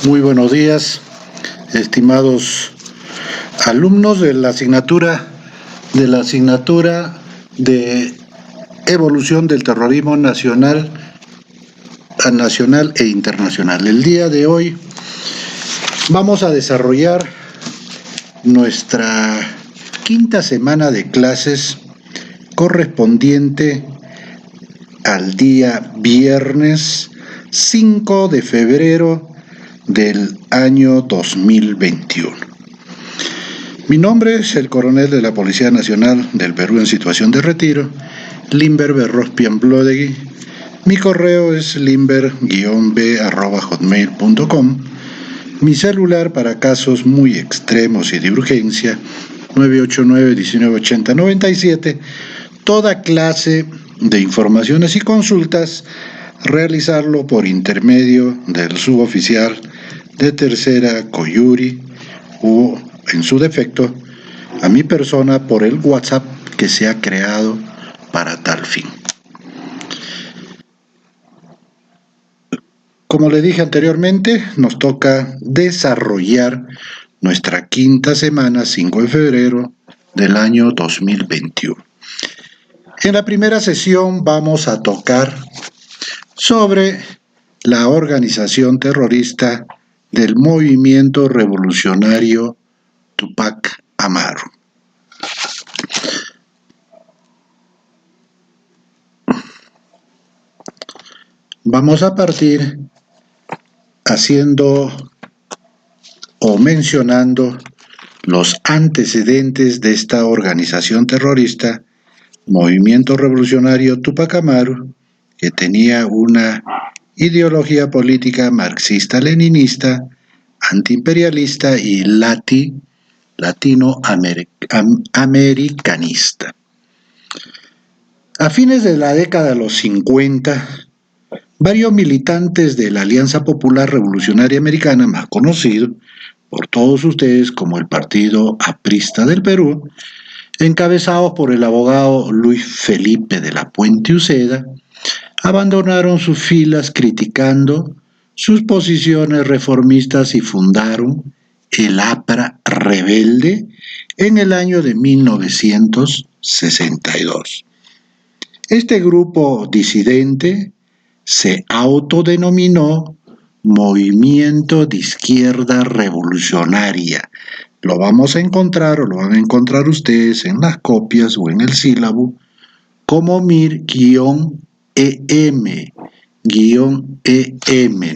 Muy buenos días, estimados alumnos de la asignatura de Evolución del Terrorismo Nacional e Internacional. El día de hoy vamos a desarrollar nuestra quinta semana de clases correspondiente al día viernes 5 de febrero del año 2021. Mi nombre es el coronel de la Policía Nacional del Perú en situación de retiro, Limber Berrospian Blodegui. Mi correo es limber-b@hotmail.com. Mi celular para casos muy extremos y de urgencia, 989-1980-97. Toda clase de informaciones y consultas, realizarlo por intermedio del suboficial de tercera Coyuri o, en su defecto, a mi persona por el WhatsApp que se ha creado para tal fin. Como le dije anteriormente, nos toca desarrollar nuestra quinta semana, 5 de febrero del año 2021. En la primera sesión vamos a tocar sobre la organización terrorista del movimiento revolucionario Tupac Amaru. Vamos a partir haciendo o mencionando los antecedentes de esta organización terrorista, Movimiento Revolucionario Tupac Amaru, que tenía una ideología política marxista-leninista, antiimperialista y latinoamericanista. A fines de la década de los 50, varios militantes de la Alianza Popular Revolucionaria Americana, más conocido por todos ustedes como el Partido Aprista del Perú, encabezados por el abogado Luis Felipe de la Puente Uceda, abandonaron sus filas criticando sus posiciones reformistas y fundaron el APRA rebelde en el año de 1962. Este grupo disidente se autodenominó Movimiento de Izquierda Revolucionaria. Lo vamos a encontrar o lo van a encontrar ustedes en las copias o en el sílabo como MIR-EM,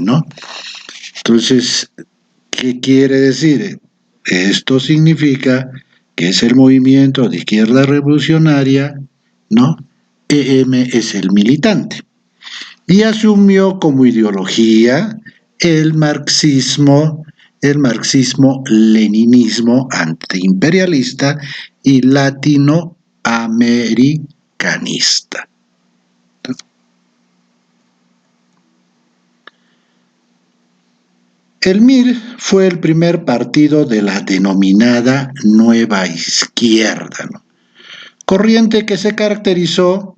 ¿no? Entonces, ¿qué quiere decir? Esto significa que es el movimiento de izquierda revolucionaria, ¿no? EM es el militante. Y asumió como ideología el marxismo-leninismo antiimperialista y latinoamericanista. El MIR fue el primer partido de la denominada Nueva Izquierda, ¿no? Corriente que se caracterizó,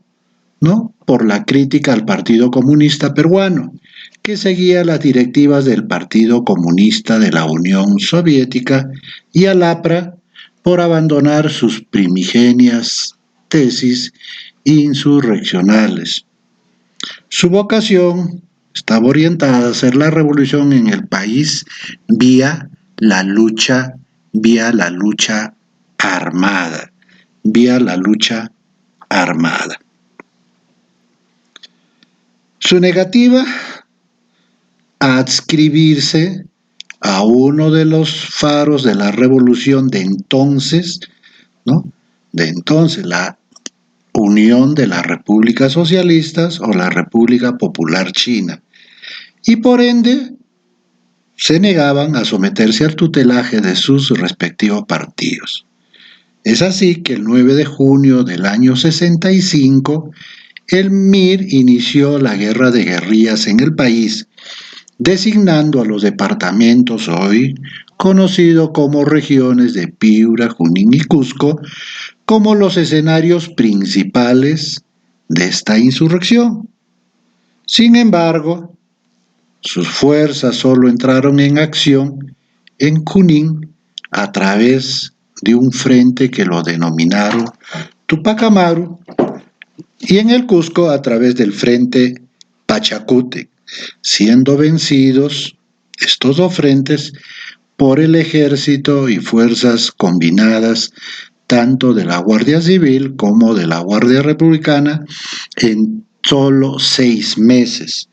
¿no?, por la crítica al Partido Comunista Peruano, que seguía las directivas del Partido Comunista de la Unión Soviética, y al APRA por abandonar sus primigenias tesis insurreccionales. Su vocación estaba orientada a hacer la revolución en el país vía la lucha armada. Su negativa a adscribirse a uno de los faros de la revolución de entonces, ¿no?, la Unión de las Repúblicas Socialistas o la República Popular China, y por ende se negaban a someterse al tutelaje de sus respectivos partidos. Es así que el 9 de junio del año 65, el MIR inició la guerra de guerrillas en el país, designando a los departamentos hoy conocidos como regiones de Piura, Junín y Cusco como los escenarios principales de esta insurrección. Sin embargo, Sus fuerzas solo entraron en acción en Junín a través de un frente que lo denominaron Tupac Amaru y en el Cusco a través del frente Pachacútec, siendo vencidos estos dos frentes por el ejército y fuerzas combinadas tanto de la Guardia Civil como de la Guardia Republicana en solo 6 meses.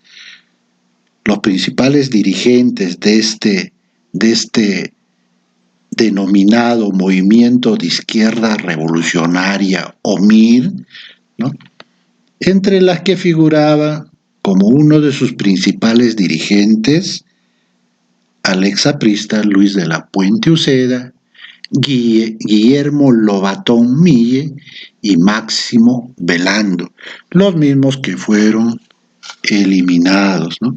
Los principales dirigentes de este denominado Movimiento de Izquierda Revolucionaria o MIR, ¿no?, entre las que figuraba como uno de sus principales dirigentes al exaprista Luis de la Puente Uceda, Guillermo Lobatón Mille y Máximo Velando, los mismos que fueron eliminados, ¿no?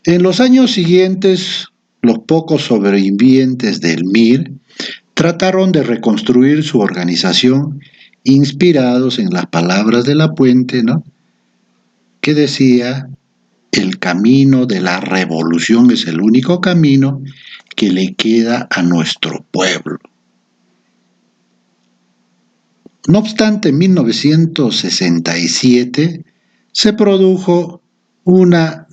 En los años siguientes, los pocos sobrevivientes del MIR trataron de reconstruir su organización inspirados en las palabras de la Puente, ¿no?, que decía: el camino de la revolución es el único camino que le queda a nuestro pueblo. No obstante, en 1967 se produjo una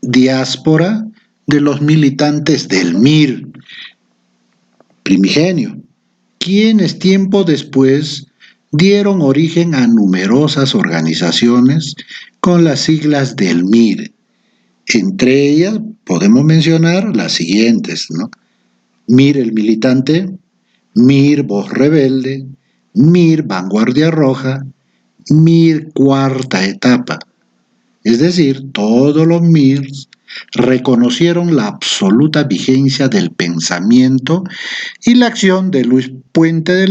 diáspora de los militantes del MIR primigenio, quienes tiempo después dieron origen a numerosas organizaciones con las siglas del MIR. Entre ellas podemos mencionar las siguientes, ¿no? MIR el Militante, MIR Voz Rebelde, MIR Vanguardia Roja, MIR Cuarta Etapa. Es decir, todos los MIRs reconocieron la absoluta vigencia del pensamiento y la acción de Luis Puente de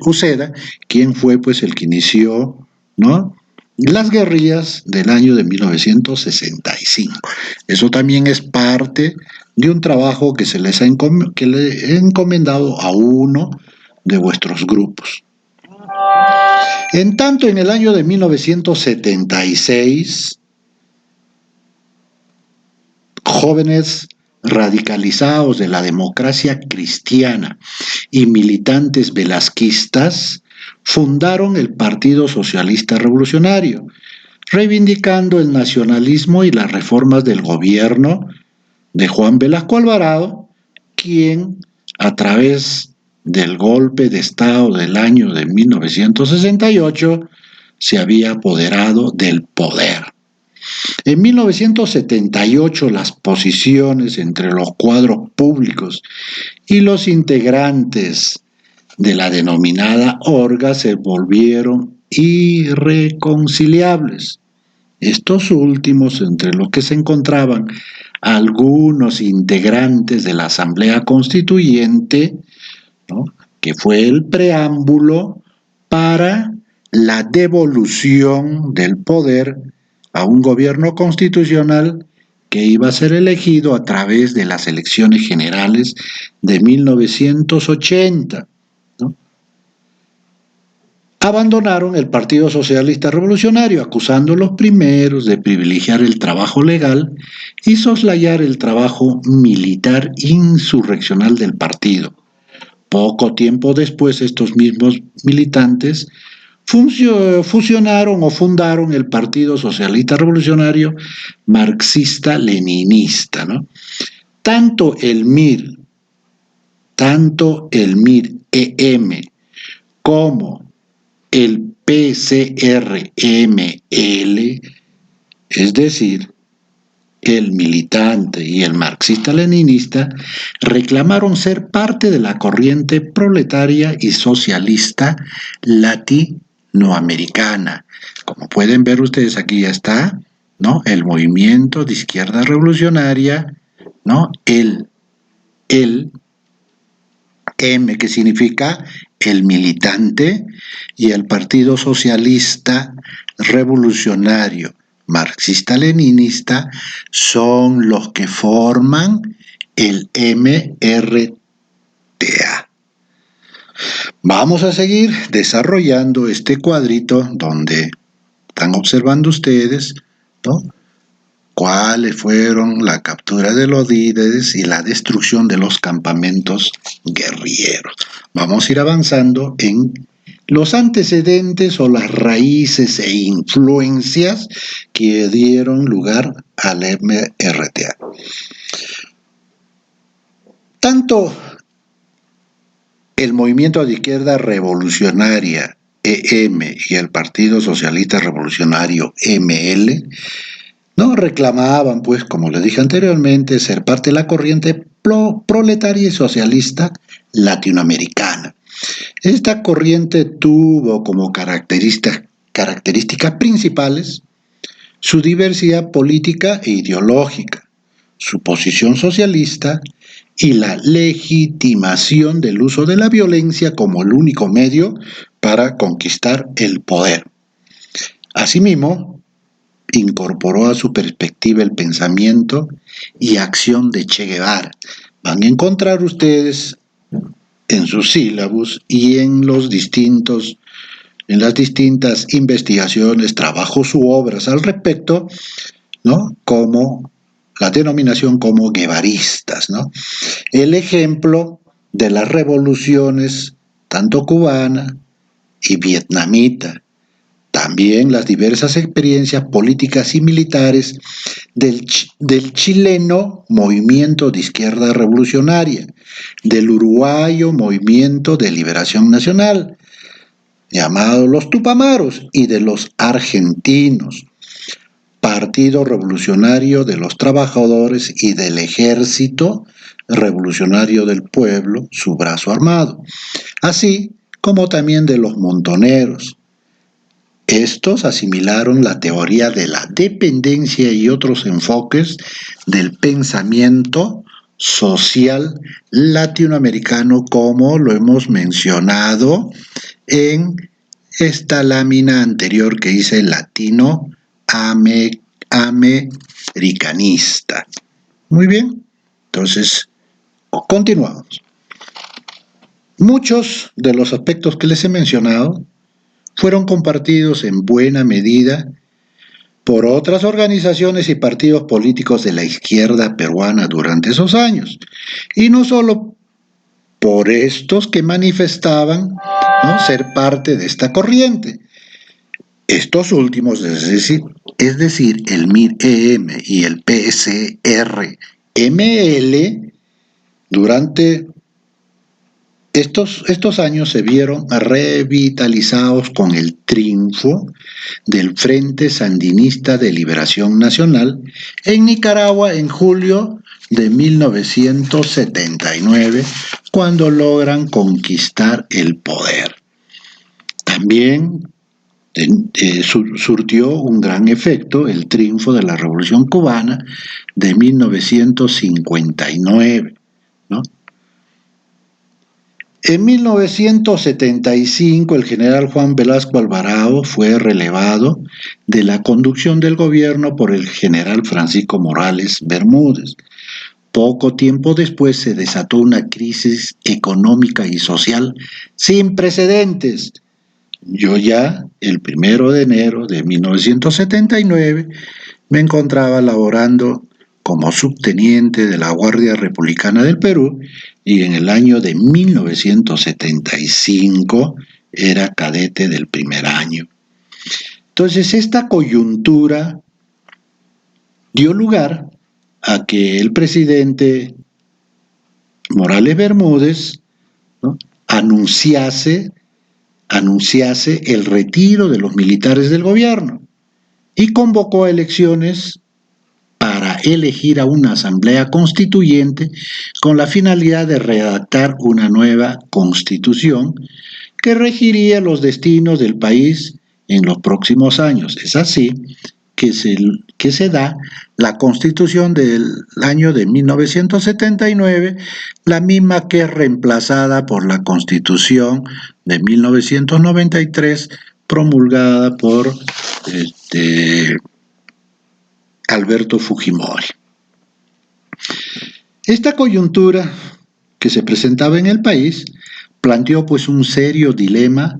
Uceda, quien fue pues el que inició, ¿no?, las guerrillas del año de 1965. Eso también es parte de un trabajo que que le he encomendado a uno de vuestros grupos. En tanto, en el año de 1976, jóvenes radicalizados de la democracia cristiana y militantes velasquistas fundaron el Partido Socialista Revolucionario, reivindicando el nacionalismo y las reformas del gobierno de Juan Velasco Alvarado, quien, a través del golpe de Estado del año de 1968, se había apoderado del poder. En 1978, las posiciones entre los cuadros públicos y los integrantes de la denominada Orga se volvieron irreconciliables. Estos últimos, entre los que se encontraban algunos integrantes de la Asamblea Constituyente, ¿no?, que fue el preámbulo para la devolución del poder a un gobierno constitucional que iba a ser elegido a través de las elecciones generales de 1980. ¿No? Abandonaron el Partido Socialista Revolucionario, acusando a los primeros de privilegiar el trabajo legal y soslayar el trabajo militar insurreccional del partido. Poco tiempo después, estos mismos militantes fusionaron o fundaron el Partido Socialista Revolucionario Marxista-Leninista, ¿no? Tanto el MIR EM como el PCRML, es decir, el militante y el marxista-leninista, reclamaron ser parte de la corriente proletaria y socialista latinoamericana. Como pueden ver ustedes, aquí ya está, ¿no?, el movimiento de izquierda revolucionaria, ¿no?, el M, que significa el militante, y el Partido Socialista Revolucionario Marxista-Leninista son los que forman el MRTA. Vamos a seguir desarrollando este cuadrito donde están observando ustedes, ¿no?, cuales fueron la captura de los líderes y la destrucción de los campamentos guerrilleros. Vamos a ir avanzando en los antecedentes o las raíces e influencias que dieron lugar al MRTA. Tanto el Movimiento de Izquierda Revolucionaria, EM, y el Partido Socialista Revolucionario, ML, ¿no? Reclamaban, pues, como les dije anteriormente, ser parte de la corriente proletaria y socialista latinoamericana. Esta corriente tuvo como características principales su diversidad política e ideológica, su posición socialista y la legitimación del uso de la violencia como el único medio para conquistar el poder. Asimismo, incorporó a su perspectiva el pensamiento y acción de Che Guevara. Van a encontrar ustedes en sus sílabus y en las distintas investigaciones, trabajos u obras al respecto, ¿no? Como la denominación como guevaristas, ¿no? El ejemplo de las revoluciones, tanto cubana y vietnamita, también las diversas experiencias políticas y militares del chileno Movimiento de Izquierda Revolucionaria, del uruguayo Movimiento de Liberación Nacional, llamado los Tupamaros, y de los argentinos, Partido Revolucionario de los Trabajadores y del Ejército Revolucionario del Pueblo, su brazo armado, así como también de los montoneros. Estos asimilaron la teoría de la dependencia y otros enfoques del pensamiento social latinoamericano, como lo hemos mencionado en esta lámina anterior que dice latinoamericanista. Muy bien, entonces continuamos. Muchos de los aspectos que les he mencionado fueron compartidos en buena medida por otras organizaciones y partidos políticos de la izquierda peruana durante esos años, y no solo por estos que manifestaban, ¿no?, ser parte de esta corriente. Estos últimos, es decir, el MIR-EM y el PSR-ML, durante estos años se vieron revitalizados con el triunfo del Frente Sandinista de Liberación Nacional en Nicaragua en julio de 1979, cuando logran conquistar el poder. También surtió un gran efecto el triunfo de la Revolución Cubana de 1959, ¿no? En 1975, el general Juan Velasco Alvarado fue relevado de la conducción del gobierno por el general Francisco Morales Bermúdez. Poco tiempo después se desató una crisis económica y social sin precedentes. Yo ya, el 1 de enero de 1979, me encontraba laborando como subteniente de la Guardia Republicana del Perú, y en el año de 1975 era cadete del primer año. Entonces, esta coyuntura dio lugar a que el presidente Morales Bermúdez, ¿no?, anunciase el retiro de los militares del gobierno y convocó a elecciones para elegir a una asamblea constituyente con la finalidad de redactar una nueva constitución que regiría los destinos del país en los próximos años. Es así que se da la Constitución del año de 1979, la misma que es reemplazada por la Constitución de 1993, promulgada por Alberto Fujimori. Esta coyuntura que se presentaba en el país planteó pues un serio dilema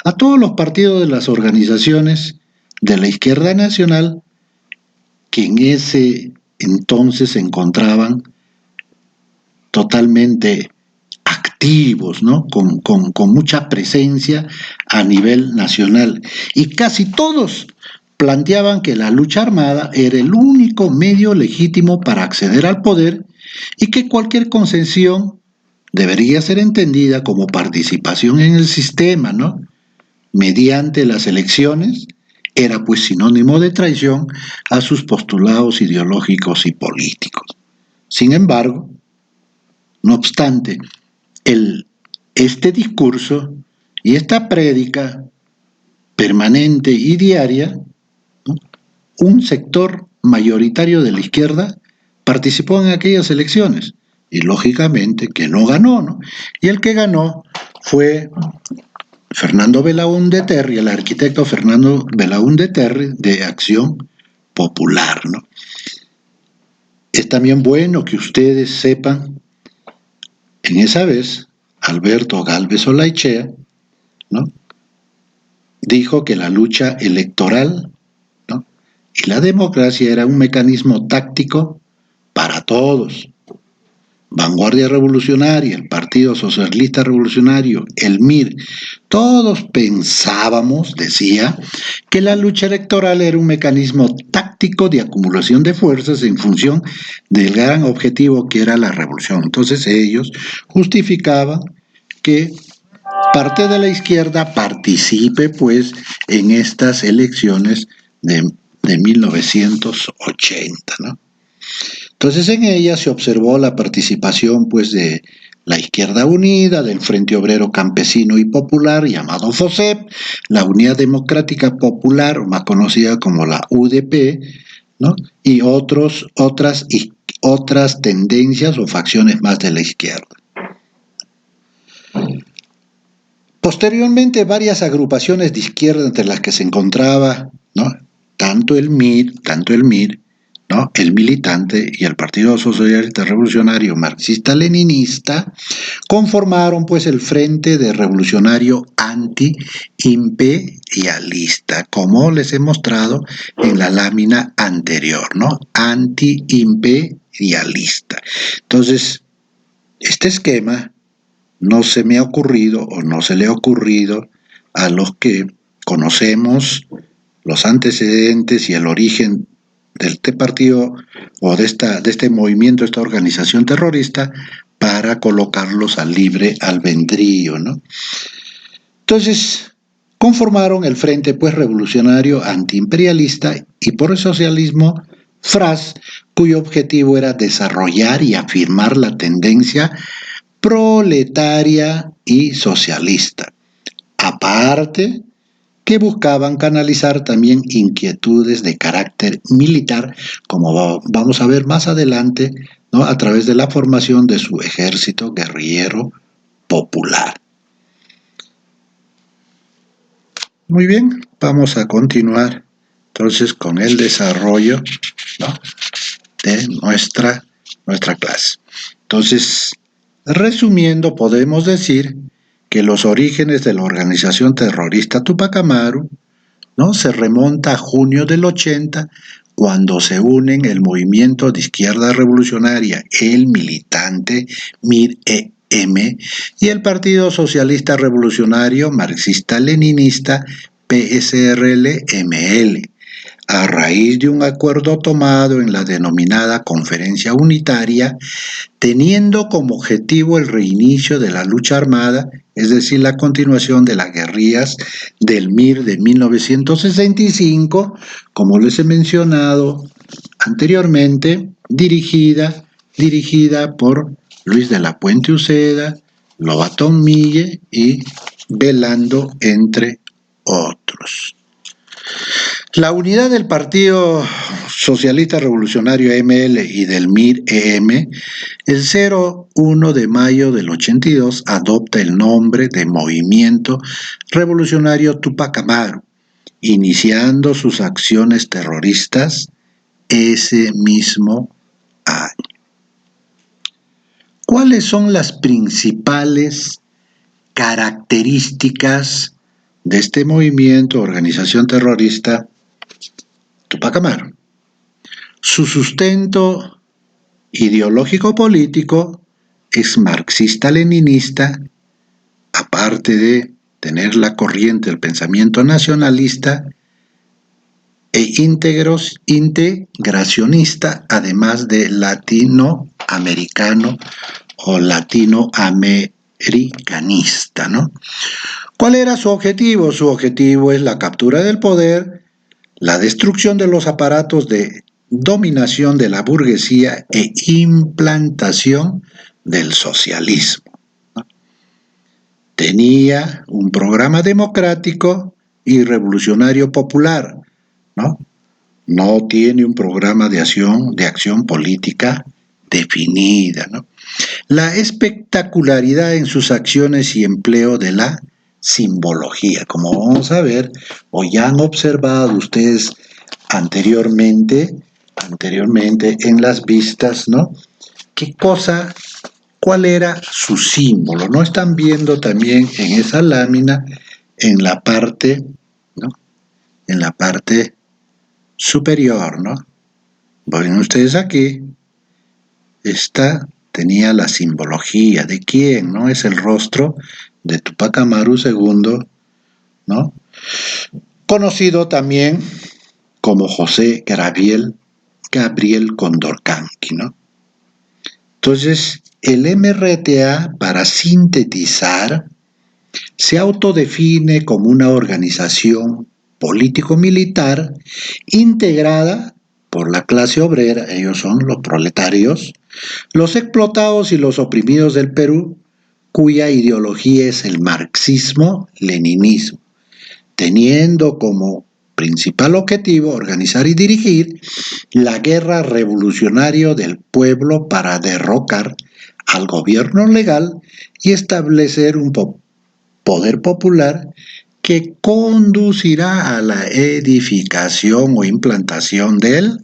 a todos los partidos de las organizaciones de la izquierda nacional que en ese entonces se encontraban totalmente activos, ¿no? Con mucha presencia a nivel nacional. Y casi todos planteaban que la lucha armada era el único medio legítimo para acceder al poder y que cualquier concesión debería ser entendida como participación en el sistema, ¿no? Mediante las elecciones, era pues sinónimo de traición a sus postulados ideológicos y políticos. Sin embargo, no obstante, este discurso y esta prédica permanente y diaria, ¿no? Un sector mayoritario de la izquierda participó en aquellas elecciones y lógicamente que no ganó, ¿no? Y el que ganó fue Fernando Belaúnde Terry, el arquitecto Fernando Belaúnde Terry de Acción Popular, ¿no? Es también bueno que ustedes sepan, en esa vez, Alberto Gálvez Olaichea, ¿no? Dijo que la lucha electoral, ¿no? Y la democracia era un mecanismo táctico para todos. Vanguardia Revolucionaria, el Partido Socialista Revolucionario, el MIR, todos pensábamos, decía, que la lucha electoral era un mecanismo táctico de acumulación de fuerzas en función del gran objetivo que era la revolución. Entonces ellos justificaban que parte de la izquierda participe pues en estas elecciones de 1980, ¿no? Entonces en ella se observó la participación pues de la Izquierda Unida, del Frente Obrero Campesino y Popular, llamado FOSEP, la Unidad Democrática Popular, más conocida como la UDP, ¿no? Y otras tendencias o facciones más de la izquierda. Posteriormente, varias agrupaciones de izquierda entre las que se encontraba, ¿no? tanto el MIR, ¿no? El Militante y el Partido Socialista Revolucionario Marxista-Leninista conformaron pues el Frente de Revolucionario Anti-Imperialista, como les he mostrado en la lámina anterior, ¿no? Anti-imperialista. Entonces, este esquema no se me ha ocurrido o no se le ha ocurrido a los que conocemos los antecedentes y el origen de este partido o de este movimiento, esta organización terrorista, para colocarlos al libre albedrío, ¿no? Entonces, conformaron el Frente pues Revolucionario Antiimperialista y por el Socialismo FRAS, cuyo objetivo era desarrollar y afirmar la tendencia proletaria y socialista. Aparte, que buscaban canalizar también inquietudes de carácter militar, como vamos a ver más adelante, ¿no? A través de la formación de su ejército guerrillero popular. Muy bien, vamos a continuar entonces con el desarrollo, ¿no? de nuestra clase. Entonces, resumiendo, podemos decir que los orígenes de la organización terrorista Tupac Amaru, ¿no? se remonta a junio del 80, cuando se unen el movimiento de izquierda revolucionaria, el Militante, MIR-EM, y el Partido Socialista Revolucionario Marxista-Leninista, PSRL-ML, a raíz de un acuerdo tomado en la denominada Conferencia Unitaria, teniendo como objetivo el reinicio de la lucha armada, es decir, la continuación de las guerrillas del MIR de 1965, como les he mencionado anteriormente, dirigida por Luis de la Puente Uceda, Lobatón Mille y Belando, entre otros. La unidad del Partido Socialista Revolucionario ML y del MIR-EM, el 01 de mayo del 82 adopta el nombre de Movimiento Revolucionario Tupac Amaru, iniciando sus acciones terroristas ese mismo año. ¿Cuáles son las principales características de este movimiento, organización terrorista Tupac Amaru? Su sustento ideológico-político es marxista-leninista, aparte de tener la corriente del pensamiento nacionalista e integracionista, además de latinoamericano o latinoamericanista, ¿no? ¿Cuál era su objetivo? Su objetivo es la captura del poder, la destrucción de los aparatos de dominación de la burguesía e implantación del socialismo. Tenía un programa democrático y revolucionario popular, ¿no? No tiene un programa de acción política definida, ¿no? La espectacularidad en sus acciones y empleo de la simbología, como vamos a ver, o ya han observado ustedes anteriormente en las vistas, ¿no? ¿Cuál era su símbolo? ¿No? Están viendo también en esa lámina, en la parte, ¿no? En la parte superior, ¿no? Ven ustedes aquí, esta tenía la simbología de quién, ¿no? Es el rostro de Tupac Amaru II, ¿no? Conocido también como José Gabriel Condorcanqui, ¿no? Entonces, el MRTA, para sintetizar, se autodefine como una organización político-militar integrada por la clase obrera, ellos son los proletarios, los explotados y los oprimidos del Perú, cuya ideología es el marxismo-leninismo, teniendo como principal objetivo organizar y dirigir la guerra revolucionaria del pueblo para derrocar al gobierno legal y establecer un poder popular que conducirá a la edificación o implantación del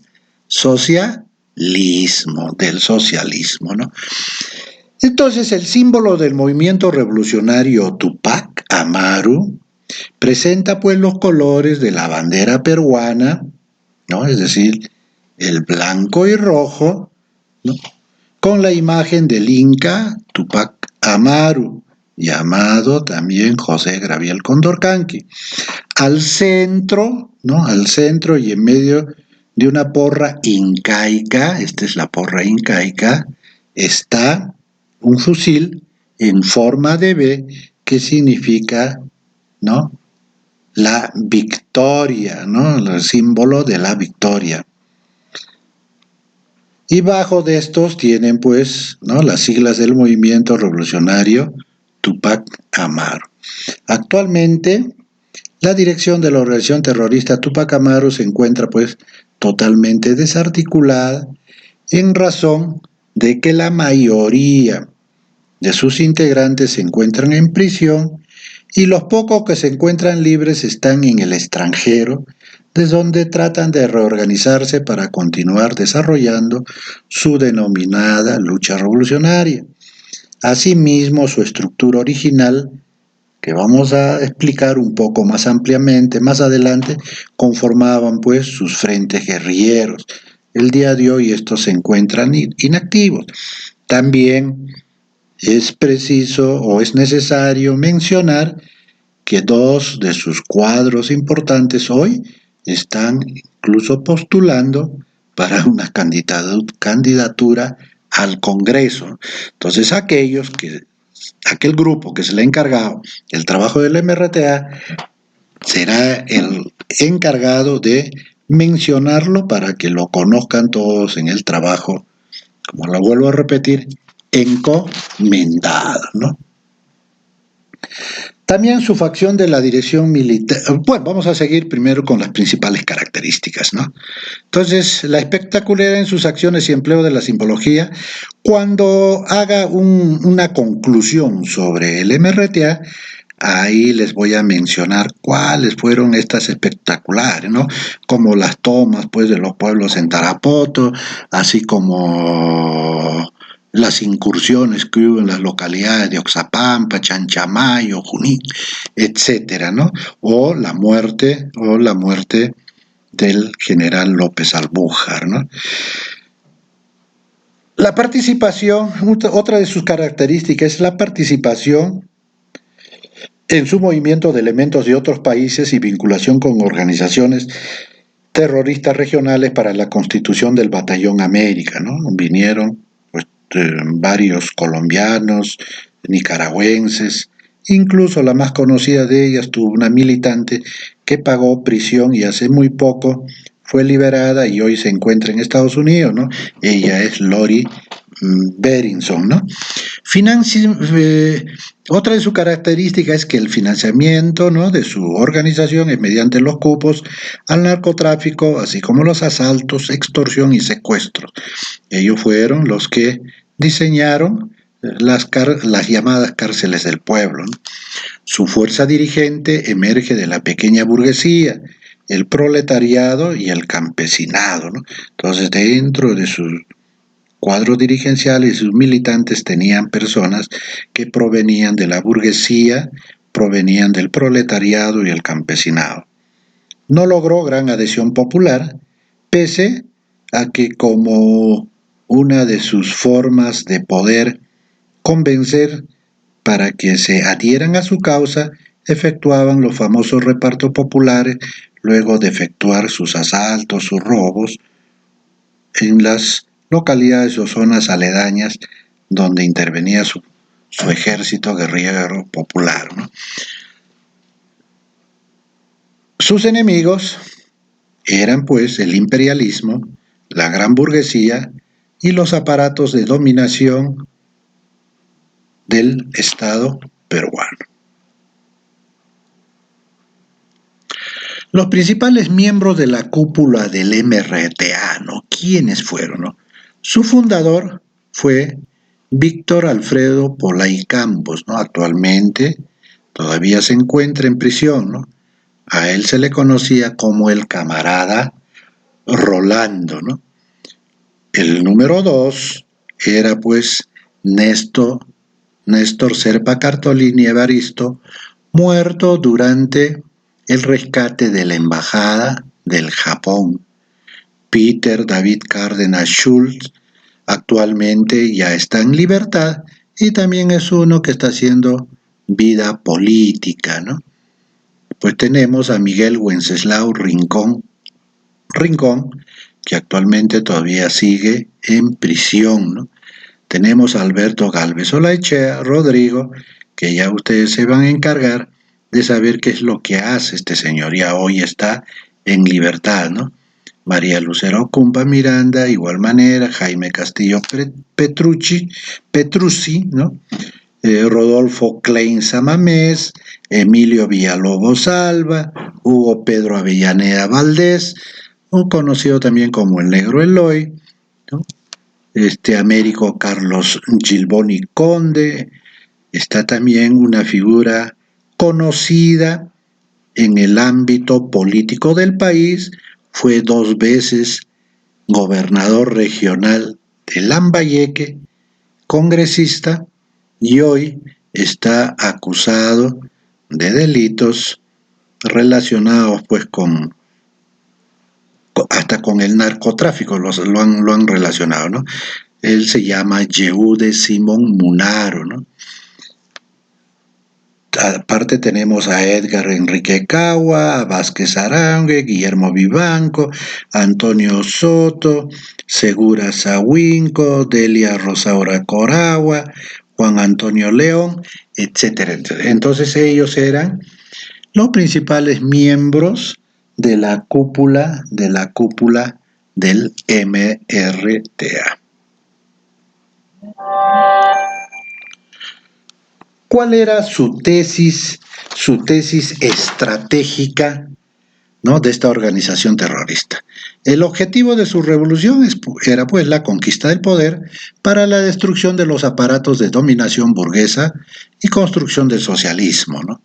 socialismo, ¿no? Entonces, el símbolo del movimiento revolucionario Tupac Amaru presenta pues los colores de la bandera peruana, ¿no? Es decir, el blanco y rojo, ¿no? Con la imagen del Inca Tupac Amaru, llamado también José Gabriel Condorcanqui. Al centro, ¿no? Al centro y en medio de una porra incaica, esta es la porra incaica, está un fusil en forma de B que significa, ¿no? La victoria, ¿no? El símbolo de la victoria. Y bajo de estos tienen pues, ¿no? Las siglas del movimiento revolucionario Tupac Amaru. Actualmente, la dirección de la organización terrorista Tupac Amaru se encuentra pues totalmente desarticulada en razón de que la mayoría de sus integrantes se encuentran en prisión y los pocos que se encuentran libres están en el extranjero, desde donde tratan de reorganizarse para continuar desarrollando su denominada lucha revolucionaria. Asimismo, su estructura original, que vamos a explicar un poco más ampliamente más adelante, conformaban pues sus frentes guerrilleros. El día de hoy estos se encuentran inactivos. También es preciso o es necesario mencionar que dos de sus cuadros importantes hoy están incluso postulando para una candidatura al Congreso. Entonces aquel grupo que se le ha encargado el trabajo del MRTA será el encargado de mencionarlo para que lo conozcan todos en el trabajo, como lo vuelvo a repetir, encomendado, ¿no? También su facción de la dirección militar. Bueno, vamos a seguir primero con las principales características, ¿no? Entonces, la espectacularidad en sus acciones y empleo de la simbología, cuando haga una conclusión sobre el MRTA, ahí les voy a mencionar cuáles fueron estas espectaculares, ¿no? Como las tomas, pues, de los pueblos en Tarapoto, así como las incursiones que hubo en las localidades de Oxapampa, Chanchamayo, Junín, etcétera, ¿no? O la muerte del general López Albújar, ¿no? La participación, otra de sus características es la participación en su movimiento de elementos de otros países y vinculación con organizaciones terroristas regionales para la constitución del Batallón América, ¿no? Vinieron pues, varios colombianos, nicaragüenses, incluso la más conocida de ellas tuvo una militante que pagó prisión y hace muy poco fue liberada y hoy se encuentra en Estados Unidos, ¿no? Ella es Lori Berenson, ¿no? Otra de sus características es que el financiamiento, ¿no?, de su organización es mediante los cupos al narcotráfico, así como los asaltos, extorsión y secuestros. Ellos fueron los que diseñaron las llamadas cárceles del pueblo, ¿no? Su fuerza dirigente emerge de la pequeña burguesía, el proletariado y el campesinado, ¿no? Entonces, dentro de sus cuadros dirigenciales y sus militantes tenían personas que provenían de la burguesía, provenían del proletariado y el campesinado. No logró gran adhesión popular, pese a que como una de sus formas de poder convencer para que se adhieran a su causa, efectuaban los famosos repartos populares luego de efectuar sus asaltos, sus robos en las localidades o zonas aledañas donde intervenía su ejército guerrillero popular, ¿no? Sus enemigos eran pues el imperialismo, la gran burguesía y los aparatos de dominación del Estado peruano. Los principales miembros de la cúpula del MRTA, ¿no? ¿Quiénes fueron, no? Su fundador fue Víctor Alfredo Polay Campos, ¿no? Actualmente todavía se encuentra en prisión, ¿no? A él se le conocía como el camarada Rolando, ¿no? El número 2 era pues Néstor Serpa Cartolini Evaristo, muerto durante el rescate de la embajada del Japón. Peter David Cárdenas Schultz actualmente ya está en libertad y también es uno que está haciendo vida política, ¿no? Pues tenemos a Miguel Wenceslao Rincón, que actualmente todavía sigue en prisión, ¿no? Tenemos a Alberto Galvez Olaechea Rodrigo, que ya ustedes se van a encargar de saber qué es lo que hace este señor. Ya hoy está en libertad, ¿no? María Lucero Cumpa Miranda, igual manera, Jaime Castillo Petrucci, ¿no? Rodolfo Klein Samamés, Emilio Villalobos Alba, Hugo Pedro Avellaneda Valdés, conocido también como el Negro Eloy, ¿no? Américo Carlos Gilboni Conde, está también una figura conocida en el ámbito político del país, fue 2 veces gobernador regional de Lambayeque, congresista, y hoy está acusado de delitos relacionados pues hasta con el narcotráfico lo han relacionado, ¿no? Él se llama Yehude Simón Munaro, ¿no? Aparte tenemos a Edgar Enrique Cagua, a Vázquez Arangue, Guillermo Vivanco, Antonio Soto, Segura Sawinco, Delia Rosaura Coragua, Juan Antonio León, etcétera, etcétera. Entonces ellos eran los principales miembros de la cúpula del MRTA. ¿Cuál era su tesis estratégica, ¿no?, de esta organización terrorista? El objetivo de su revolución era pues la conquista del poder para la destrucción de los aparatos de dominación burguesa y construcción del socialismo, ¿no?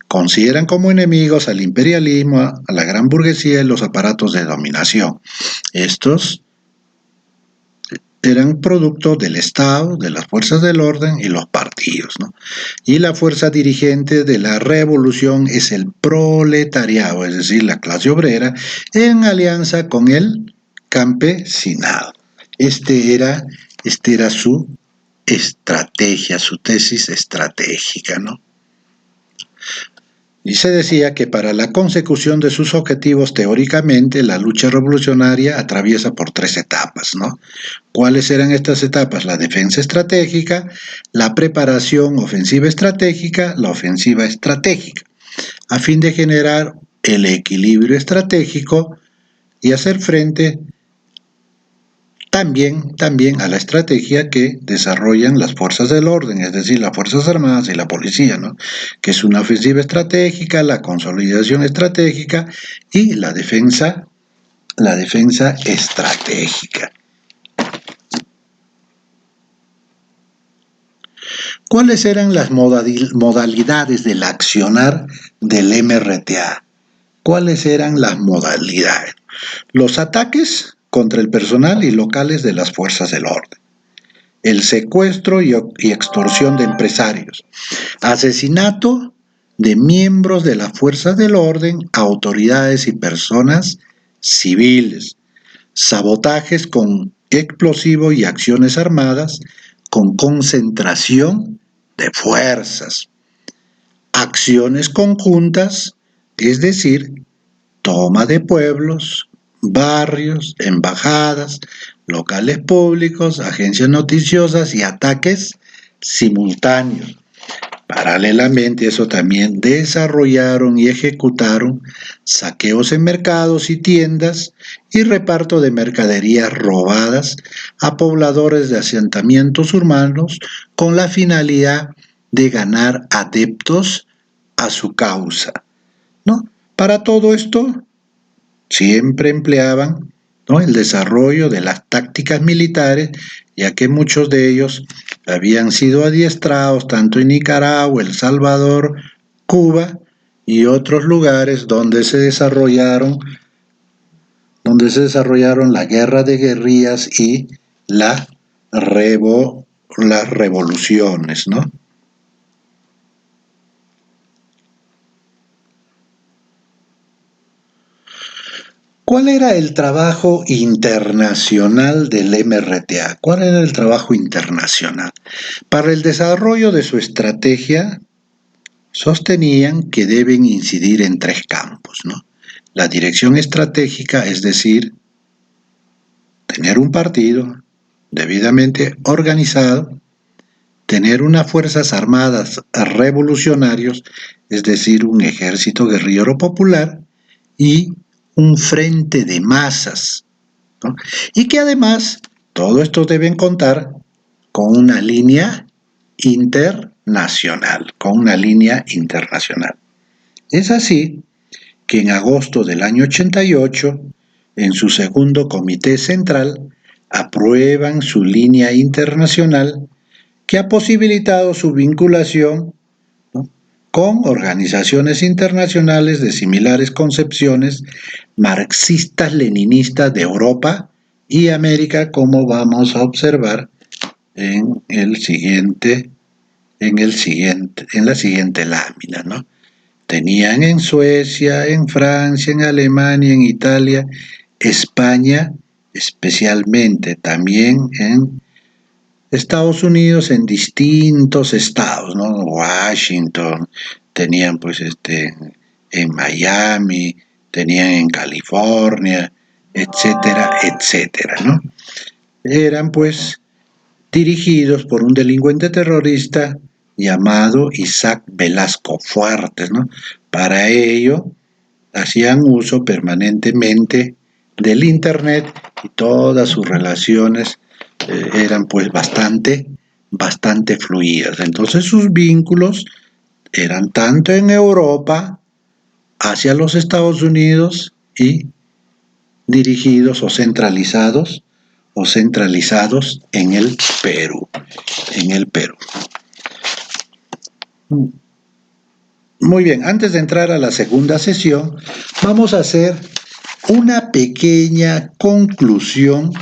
Consideran como enemigos al imperialismo, a la gran burguesía y los aparatos de dominación. Estos eran producto del Estado, de las fuerzas del orden y los partidos, ¿no? Y la fuerza dirigente de la revolución es el proletariado, es decir, la clase obrera, en alianza con el campesinado. Este era su estrategia, su tesis estratégica, ¿no? Y se decía que para la consecución de sus objetivos, teóricamente, la lucha revolucionaria atraviesa por 3 etapas, ¿no? ¿Cuáles eran estas etapas? La defensa estratégica, la preparación ofensiva estratégica, la ofensiva estratégica, a fin de generar el equilibrio estratégico y hacer frente también a la estrategia que desarrollan las fuerzas del orden, es decir, las Fuerzas Armadas y la policía, ¿no? Que es una ofensiva estratégica, la consolidación estratégica y la defensa estratégica. ¿Cuáles eran las modalidades del accionar del MRTA? ¿Cuáles eran las modalidades? Los ataques contra el personal y locales de las fuerzas del orden, el secuestro y extorsión de empresarios, asesinato de miembros de las fuerzas del orden, autoridades y personas civiles, sabotajes con explosivos y acciones armadas con concentración de fuerzas, acciones conjuntas, es decir, toma de pueblos, barrios, embajadas, locales públicos, agencias noticiosas y ataques simultáneos. Paralelamente a eso también desarrollaron y ejecutaron saqueos en mercados y tiendas y reparto de mercaderías robadas a pobladores de asentamientos urbanos con la finalidad de ganar adeptos a su causa, ¿no? Para todo esto siempre empleaban, ¿no?, el desarrollo de las tácticas militares, ya que muchos de ellos habían sido adiestrados tanto en Nicaragua, El Salvador, Cuba y otros lugares donde se desarrollaron la guerra de guerrillas y las revoluciones, ¿no? ¿Cuál era el trabajo internacional del MRTA? ¿Cuál era el trabajo internacional? Para el desarrollo de su estrategia, sostenían que deben incidir en 3 campos, ¿no? La dirección estratégica, es decir, tener un partido debidamente organizado, tener unas fuerzas armadas revolucionarios, es decir, un ejército guerrillero popular y un frente de masas, ¿no? Y que además todo esto deben contar con una línea internacional, Es así que en agosto del año 88, en su segundo comité central, aprueban su línea internacional que ha posibilitado su vinculación, ¿no?, con organizaciones internacionales de similares concepciones marxistas-leninistas de Europa y América, como vamos a observar en la siguiente lámina, ¿no? Tenían en Suecia, en Francia, en Alemania, en Italia, España, especialmente también en Estados Unidos, en distintos estados, ¿no? Washington, tenían pues en Miami, tenían en California, etcétera, etcétera, ¿no? Eran pues dirigidos por un delincuente terrorista llamado Isaac Velasco Fuertes, ¿no? Para ello hacían uso permanentemente del internet y todas sus relaciones eran pues bastante fluidas. Entonces sus vínculos eran tanto en Europa hacia los Estados Unidos y dirigidos o centralizados en el Perú. Muy bien, antes de entrar a la segunda sesión, vamos a hacer una pequeña conclusión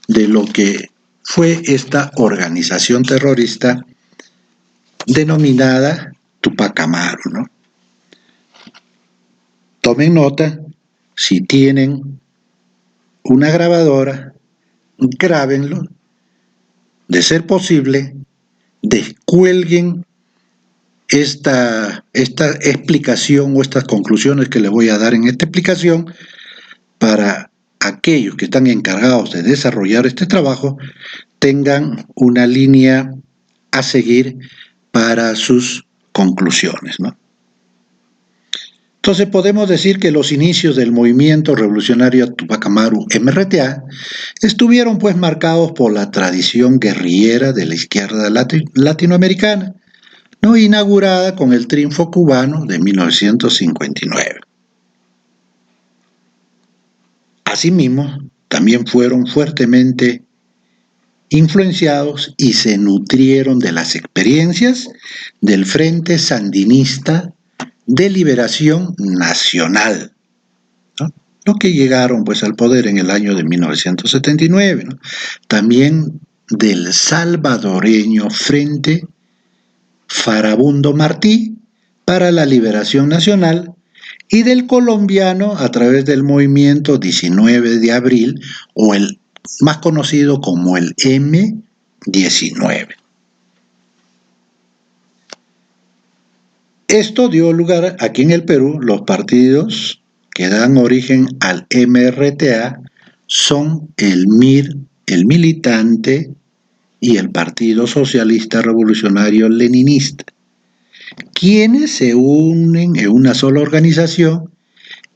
de lo que fue esta organización terrorista denominada Tupac Amaru, ¿no? Tomen nota, si tienen una grabadora, grábenlo, de ser posible, descuelguen esta explicación o estas conclusiones que les voy a dar en esta explicación para aquellos que están encargados de desarrollar este trabajo tengan una línea a seguir para sus conclusiones, ¿no? Entonces podemos decir que los inicios del movimiento revolucionario Tupac Amaru MRTA estuvieron pues marcados por la tradición guerrillera de la izquierda latinoamericana, ¿no? Inaugurada con el triunfo cubano de 1959. Asimismo, también fueron fuertemente influenciados y se nutrieron de las experiencias del Frente Sandinista de Liberación Nacional, ¿no? Los que llegaron pues al poder en el año de 1979, ¿no? También del salvadoreño Frente Farabundo Martí para la Liberación Nacional y del colombiano a través del movimiento 19 de abril o el más conocido como el M19. Esto dio lugar aquí en el Perú. Los partidos que dan origen al MRTA son el MIR, el Militante y el Partido Socialista Revolucionario Leninista, quienes se unen en una sola organización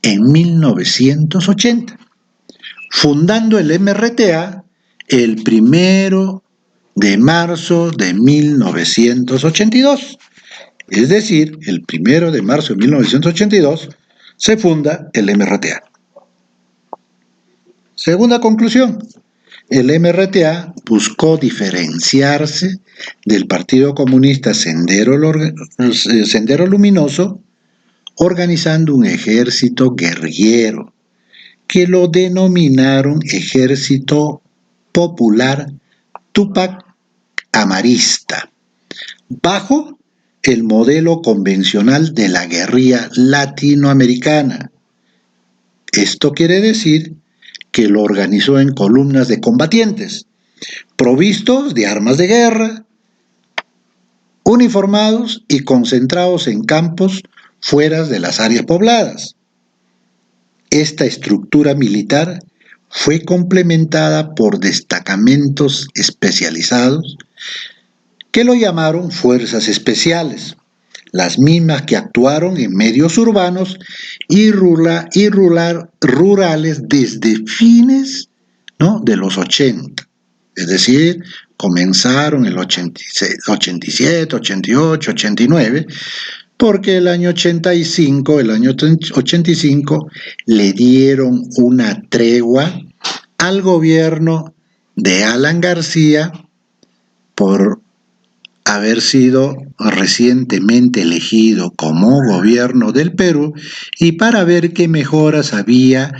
en 1980, fundando el MRTA el 1 de marzo de 1982. Es decir, el 1 de marzo de 1982 se funda el MRTA. Segunda conclusión, el MRTA buscó diferenciarse del Partido Comunista Sendero Luminoso, organizando un ejército guerrillero, que lo denominaron Ejército Popular Tupac Amarista, bajo el modelo convencional de la guerrilla latinoamericana. Esto quiere decir que lo organizó en columnas de combatientes, provistos de armas de guerra, uniformados y concentrados en campos fuera de las áreas pobladas. Esta estructura militar fue complementada por destacamentos especializados que lo llamaron Fuerzas Especiales, las mismas que actuaron en medios urbanos y rurales desde fines, ¿no?, de los 80. Es decir, comenzaron en el 86, 87, 88, 89, porque el año 85 le dieron una tregua al gobierno de Alan García por haber sido recientemente elegido como gobierno del Perú y para ver qué mejoras había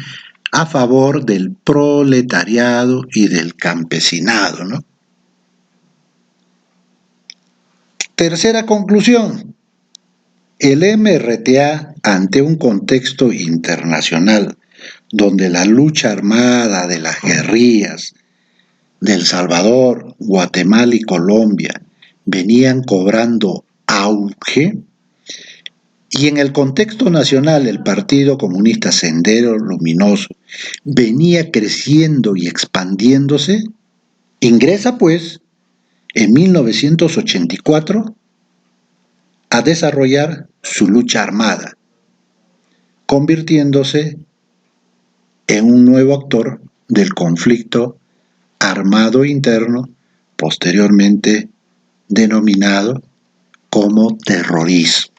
a favor del proletariado y del campesinado, ¿no? Tercera conclusión, el MRTA, ante un contexto internacional donde la lucha armada de las guerrillas de El Salvador, Guatemala y Colombia venían cobrando auge, y en el contexto nacional el Partido Comunista Sendero Luminoso venía creciendo y expandiéndose, ingresa pues en 1984 a desarrollar su lucha armada, convirtiéndose en un nuevo actor del conflicto armado interno, posteriormente denominado como terrorismo,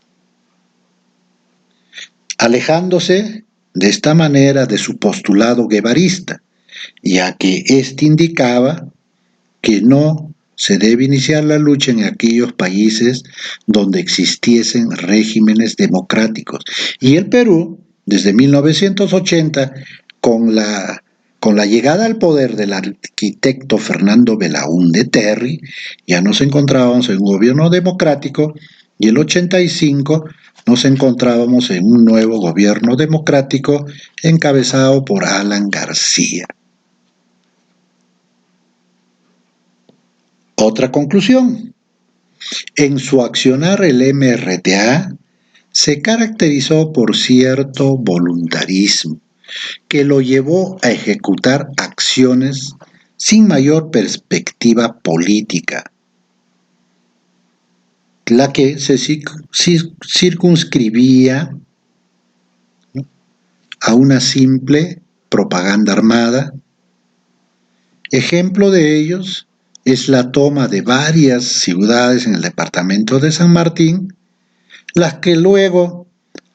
alejándose de esta manera de su postulado guevarista, ya que éste indicaba que no se debe iniciar la lucha en aquellos países donde existiesen regímenes democráticos. Y el Perú, desde 1980, con Con la llegada al poder del arquitecto Fernando Belaúnde Terry, ya nos encontrábamos en un gobierno democrático y el 85 nos encontrábamos en un nuevo gobierno democrático encabezado por Alan García. Otra conclusión. En su accionar el MRTA se caracterizó por cierto voluntarismo que lo llevó a ejecutar acciones sin mayor perspectiva política, la que se circunscribía, ¿no?, a una simple propaganda armada. Ejemplo de ellos es la toma de varias ciudades en el departamento de San Martín, las que luego,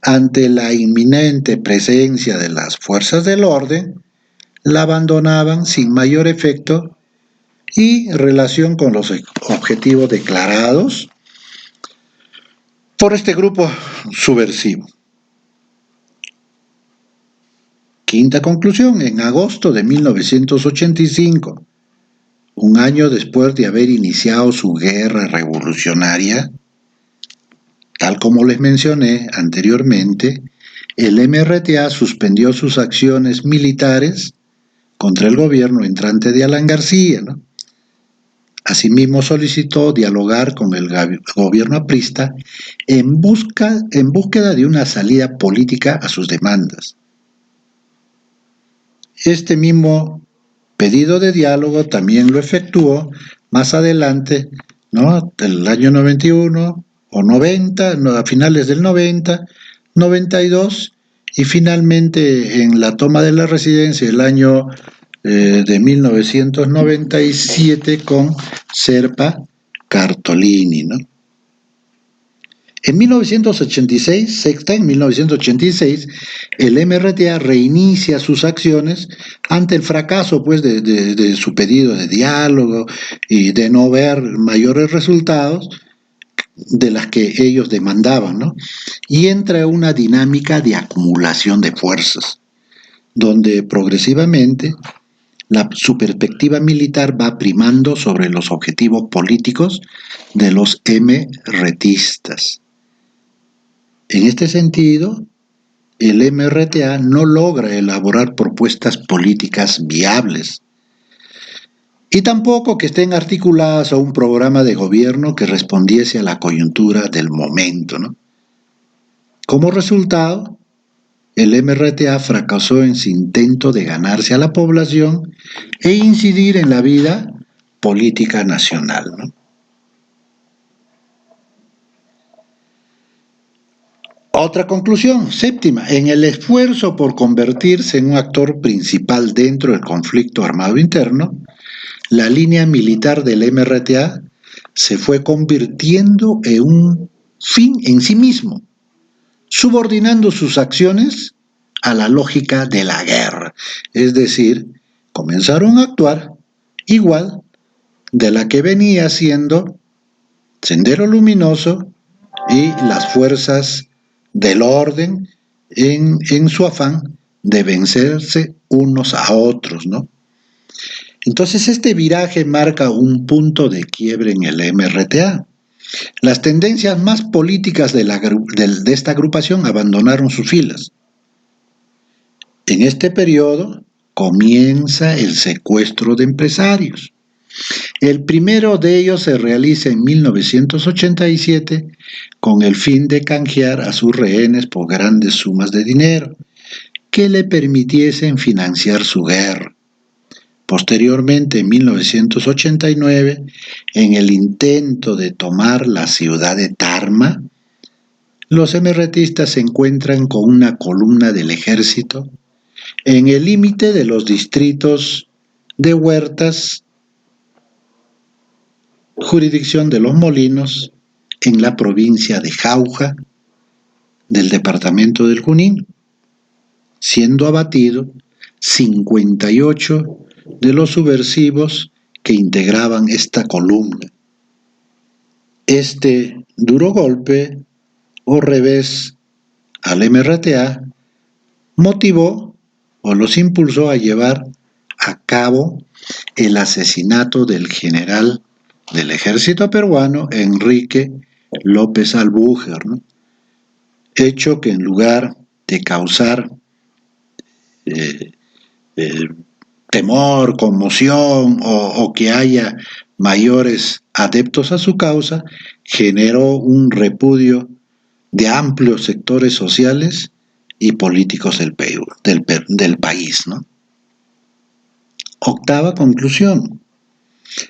ante la inminente presencia de las fuerzas del orden, la abandonaban sin mayor efecto y relación con los objetivos declarados por este grupo subversivo. Quinta conclusión. En agosto de 1985, un año después de haber iniciado su guerra revolucionaria, tal como les mencioné anteriormente, el MRTA suspendió sus acciones militares contra el gobierno entrante de Alan García, ¿no? Asimismo solicitó dialogar con el gobierno aprista en búsqueda de una salida política a sus demandas. Este mismo pedido de diálogo también lo efectuó más adelante, ¿no?, del año 91 o 90, no, a finales del 90, 92, y finalmente en la toma de la residencia el año de 1997 con Serpa Cartolini, ¿no? En 1986, el MRTA reinicia sus acciones ante el fracaso, pues, de su pedido de diálogo y de no ver mayores resultados de las que ellos demandaban, ¿no? Y entra en una dinámica de acumulación de fuerzas, donde progresivamente su perspectiva militar va primando sobre los objetivos políticos de los MRTistas. En este sentido, el MRTA no logra elaborar propuestas políticas viables y tampoco que estén articuladas a un programa de gobierno que respondiese a la coyuntura del momento, ¿no? Como resultado, el MRTA fracasó en su intento de ganarse a la población e incidir en la vida política nacional, ¿no? Otra conclusión, séptima, en el esfuerzo por convertirse en un actor principal dentro del conflicto armado interno, la línea militar del MRTA se fue convirtiendo en un fin en sí mismo, subordinando sus acciones a la lógica de la guerra. Es decir, comenzaron a actuar igual de la que venía siendo Sendero Luminoso y las fuerzas del orden en su afán de vencerse unos a otros, ¿no? Entonces este viraje marca un punto de quiebre en el MRTA. Las tendencias más políticas de esta agrupación abandonaron sus filas. En este periodo comienza el secuestro de empresarios. El primero de ellos se realiza en 1987 con el fin de canjear a sus rehenes por grandes sumas de dinero que le permitiesen financiar su guerra. Posteriormente, en 1989, en el intento de tomar la ciudad de Tarma, los MRTistas se encuentran con una columna del ejército en el límite de los distritos de Huertas, jurisdicción de Los Molinos, en la provincia de Jauja, del departamento del Junín, siendo abatido 58 de los subversivos que integraban esta columna. Este duro golpe o revés al MRTA motivó o los impulsó a llevar a cabo el asesinato del general del ejército peruano, Enrique López Albújar, ¿no? Hecho que en lugar de causar eh, eh, temor, conmoción o que haya mayores adeptos a su causa, generó un repudio de amplios sectores sociales y políticos del país, ¿no? Octava conclusión.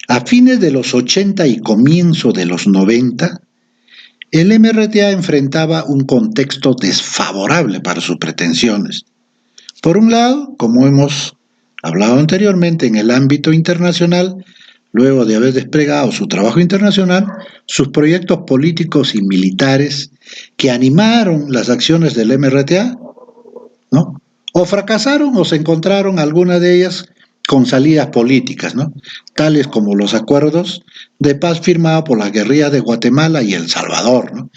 A fines de los 80 y comienzo de los 90, el MRTA enfrentaba un contexto desfavorable para sus pretensiones. Por un lado, como hemos hablado anteriormente en el ámbito internacional, luego de haber desplegado su trabajo internacional, sus proyectos políticos y militares que animaron las acciones del MRTA, ¿no? O fracasaron o se encontraron algunas de ellas con salidas políticas, ¿no? Tales como los acuerdos de paz firmados por las guerrillas de Guatemala y El Salvador, ¿no?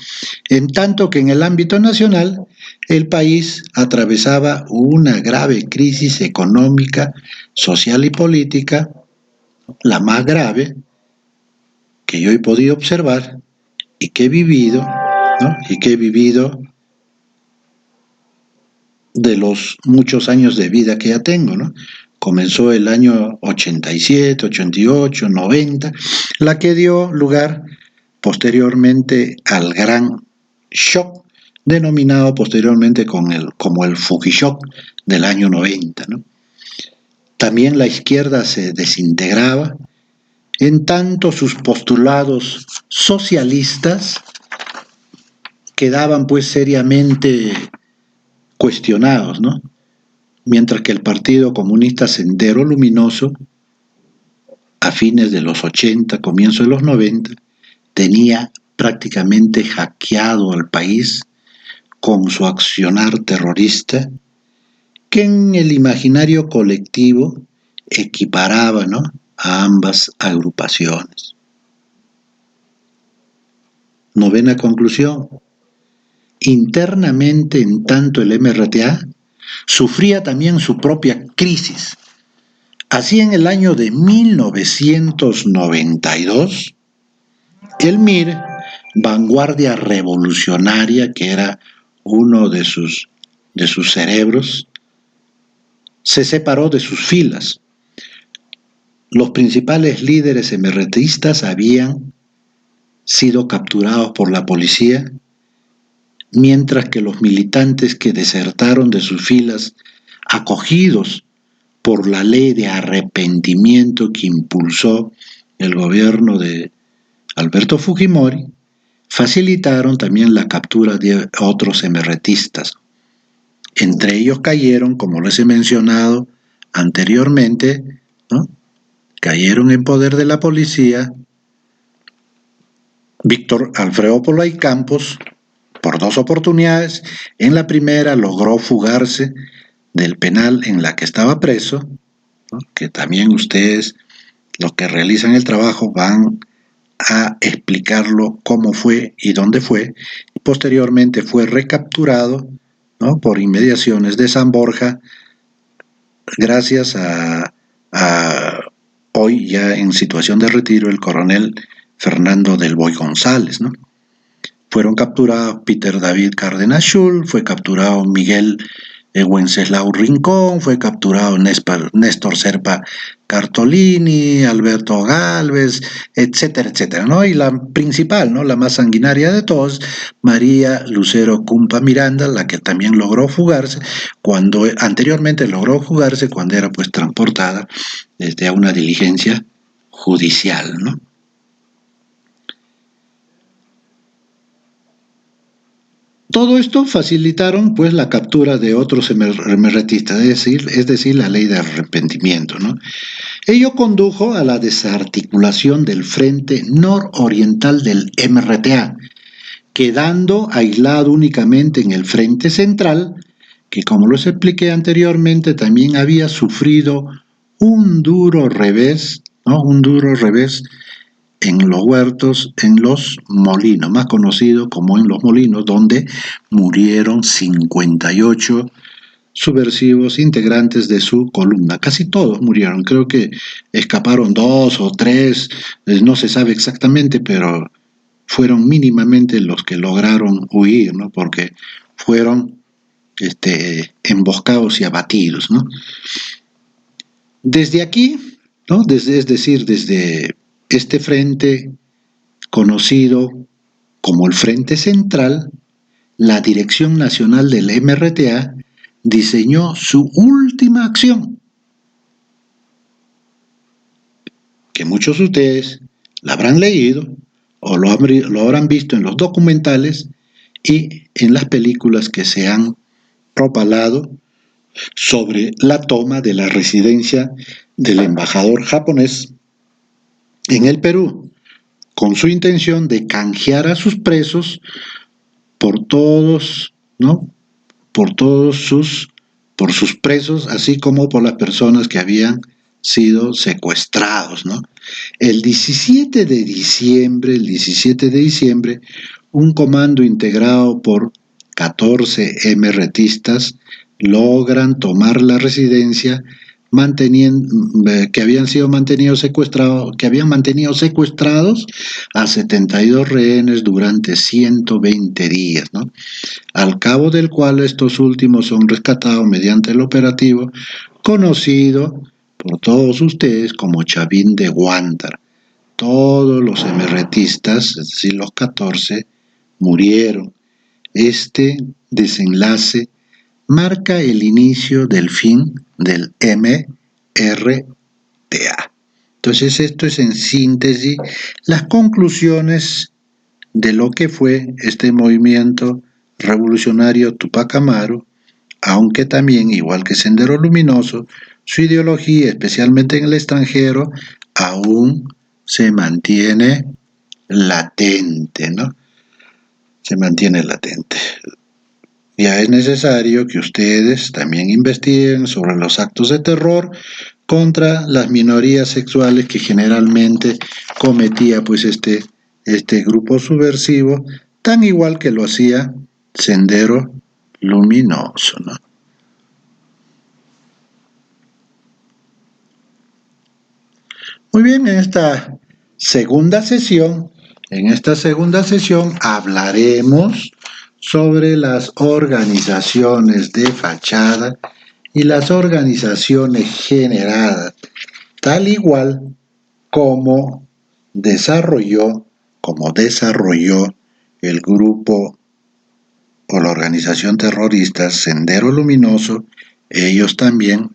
En tanto que en el ámbito nacional, el país atravesaba una grave crisis económica, social y política, la más grave que yo he podido observar y que he vivido, ¿no? Y que he vivido de los muchos años de vida que ya tengo, ¿no? Comenzó el año 87, 88, 90, la que dio lugar posteriormente al gran shock, denominado posteriormente como el Fujishock del año 90, ¿no? También la izquierda se desintegraba, en tanto sus postulados socialistas quedaban pues seriamente cuestionados, ¿no? Mientras que el Partido Comunista Sendero Luminoso, a fines de los 80, comienzo de los 90, tenía prácticamente hackeado al país con su accionar terrorista, que en el imaginario colectivo equiparaba, ¿no?, a ambas agrupaciones. Novena conclusión. Internamente, en tanto, el MRTA sufría también su propia crisis. Así, en el año de 1992, el MIR, vanguardia revolucionaria, que era uno de sus cerebros, se separó de sus filas. Los principales líderes MRTistas habían sido capturados por la policía, mientras que los militantes que desertaron de sus filas, acogidos por la ley de arrepentimiento que impulsó el gobierno de Alberto Fujimori, facilitaron también la captura de otros MRTistas. Entre ellos cayeron, como les he mencionado anteriormente, ¿no?, cayeron en poder de la policía Víctor Alfredo Polay Campos por 2 oportunidades. En la primera logró fugarse del penal en la que estaba preso, ¿no?, que también ustedes, los que realizan el trabajo, van a explicarlo cómo fue y dónde fue. Posteriormente fue recapturado, ¿no?, por inmediaciones de San Borja, gracias a hoy ya en situación de retiro el coronel Fernando del Boy González, ¿no? Fueron capturados Peter David Cárdenas Schul, fue capturado Miguel Wenceslao Rincón, fue capturado Néstor Serpa Cartolini, Alberto Gálvez, etcétera, etcétera, ¿no? Y la principal, ¿no?, la más sanguinaria de todos, María Lucero Cumpa Miranda, la que también logró fugarse, anteriormente logró fugarse cuando era pues transportada desde una diligencia judicial, ¿no? Todo esto facilitaron pues la captura de otros MRTistas, es decir, la ley de arrepentimiento, ¿no? Ello condujo a la desarticulación del frente nororiental del MRTA, quedando aislado únicamente en el frente central, que, como los expliqué anteriormente, también había sufrido un duro revés, ¿no?, un duro revés en los huertos, en Los Molinos, más conocido como en Los Molinos, donde murieron 58 subversivos integrantes de su columna. Casi todos murieron, creo que escaparon 2 o 3, no se sabe exactamente, pero fueron mínimamente los que lograron huir, ¿no? Porque fueron emboscados y abatidos, ¿no? Desde aquí, ¿no? Es decir, desde este frente conocido como el Frente Central, la Dirección Nacional del MRTA diseñó su última acción, que muchos de ustedes la habrán leído o lo habrán visto en los documentales y en las películas que se han propalado sobre la toma de la residencia del embajador japonés en el Perú, con su intención de canjear a sus presos por todos, ¿no? Por sus presos, así como por las personas que habían sido secuestrados, ¿no? El 17 de diciembre, un comando integrado por 14 MRTistas logran tomar la residencia que habían mantenido secuestrados a 72 rehenes durante 120 días, ¿no? Al cabo del cual estos últimos son rescatados mediante el operativo conocido por todos ustedes como Chavín de Huántar. Todos los emerretistas, es decir, los 14, murieron. Este desenlace marca el inicio del fin del MRTA. Entonces, esto es en síntesis las conclusiones de lo que fue este movimiento revolucionario Tupac Amaru, aunque también, igual que Sendero Luminoso, su ideología, especialmente en el extranjero, aún se mantiene latente, ¿no? Se mantiene latente. Ya es necesario que ustedes también investiguen sobre los actos de terror contra las minorías sexuales que generalmente cometía pues este grupo subversivo, tan igual que lo hacía Sendero Luminoso, ¿no? Muy bien, en esta segunda sesión hablaremos sobre las organizaciones de fachada y las organizaciones generadas, tal igual como desarrolló el grupo o la organización terrorista Sendero Luminoso. Ellos también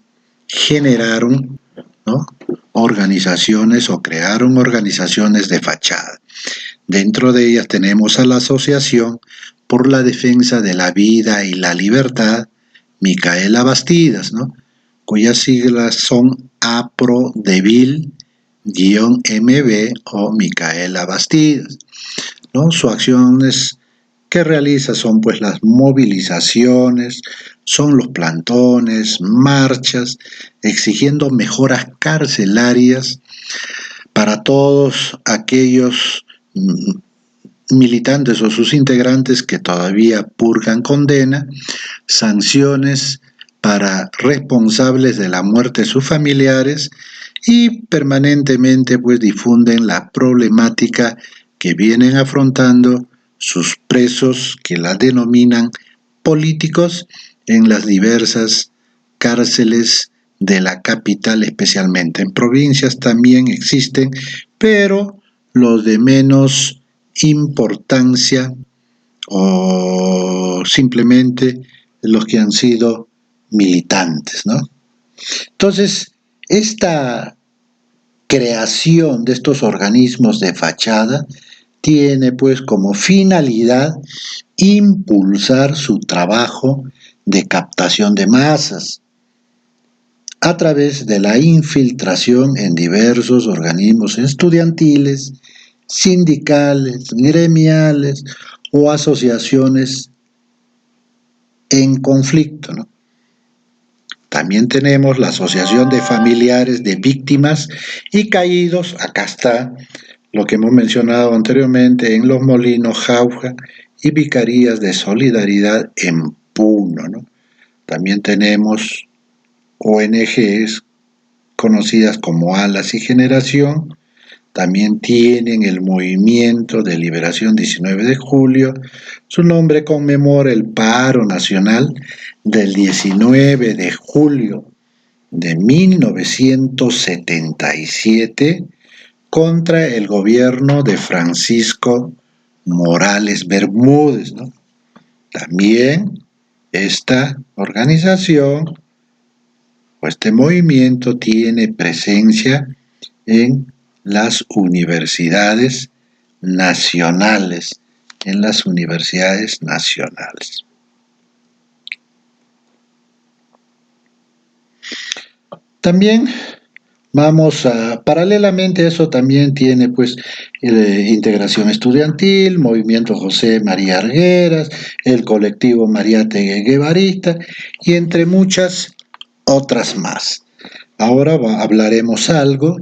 generaron, ¿no?, organizaciones o crearon organizaciones de fachada. Dentro de ellas tenemos a la Asociación por la Defensa de la Vida y la Libertad, Micaela Bastidas, ¿no?, cuyas siglas son APRODEVIL-MB o Micaela Bastidas, ¿no? Sus acciones que realiza son pues las movilizaciones, son los plantones, marchas, exigiendo mejoras carcelarias para todos aquellos militantes o sus integrantes que todavía purgan condena, sanciones para responsables de la muerte de sus familiares y permanentemente pues difunden la problemática que vienen afrontando sus presos, que la denominan políticos, en las diversas cárceles de la capital, especialmente. En provincias también existen, pero los de menos importancia o simplemente los que han sido militantes, ¿no? Entonces, esta creación de estos organismos de fachada tiene pues como finalidad impulsar su trabajo de captación de masas a través de la infiltración en diversos organismos estudiantiles, sindicales, gremiales o asociaciones en conflicto, ¿no? También tenemos la Asociación de Familiares de Víctimas y Caídos. Acá está lo que hemos mencionado anteriormente en Los Molinos, Jauja y Vicarías de Solidaridad en Puno, ¿no? También tenemos ONGs conocidas como Alas y Generación. También tienen el Movimiento de Liberación 19 de Julio. Su nombre conmemora el paro nacional del 19 de julio de 1977 contra el gobierno de Francisco Morales Bermúdez, ¿no? También esta organización o este movimiento tiene presencia en las universidades nacionales, También paralelamente a eso también tiene pues integración estudiantil, movimiento José María Argueras, el colectivo Mariátegui Guevarista y entre muchas otras más. Ahora hablaremos algo